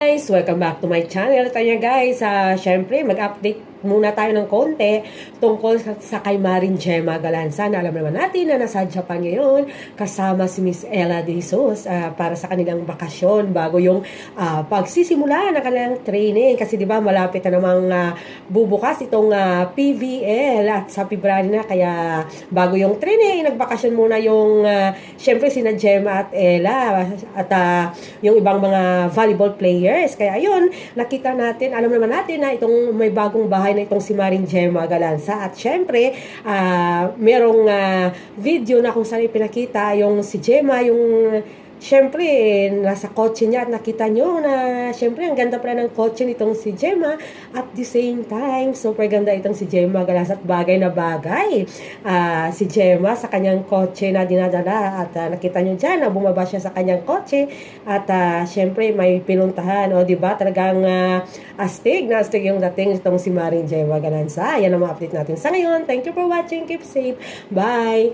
Guys, welcome back to my channel. Tayo guys, syempre mag-update muna tayo ng konti tungkol sa kay Maring Gemma Galanza. Alam naman natin na nasa Japan ngayon kasama si Miss Ella De Jesus para sa kanilang bakasyon bago yung pagsisimula ng kanilang training. Kasi di ba malapit na namang bubukas itong PVL at sa February na, kaya bago yung training, nagbakasyon muna yung syempre sina Gemma at Ella at yung ibang mga volleyball players. Kaya yun, nakita natin, alam naman natin na itong may bagong bahay na itong si Maring Gemma Galanza. At syempre, merong video na kung saan ipinakita yung si Gemma, yung syempre, nasa kotse niya at nakita nyo na syempre, ang ganda pala ng kotse nitong si Gemma. At the same time, super ganda itong si Gemma Galanza at bagay na bagay si Gemma sa kanyang kotse na dinadala. At nakita nyo dyan na bumaba siya sa kanyang kotse at syempre, may pinuntahan. O diba, talagang astig na astig yung dating itong si Maring Gemma Galanza. Yan ang mga update natin sa ngayon. Thank you for watching. Keep safe. Bye!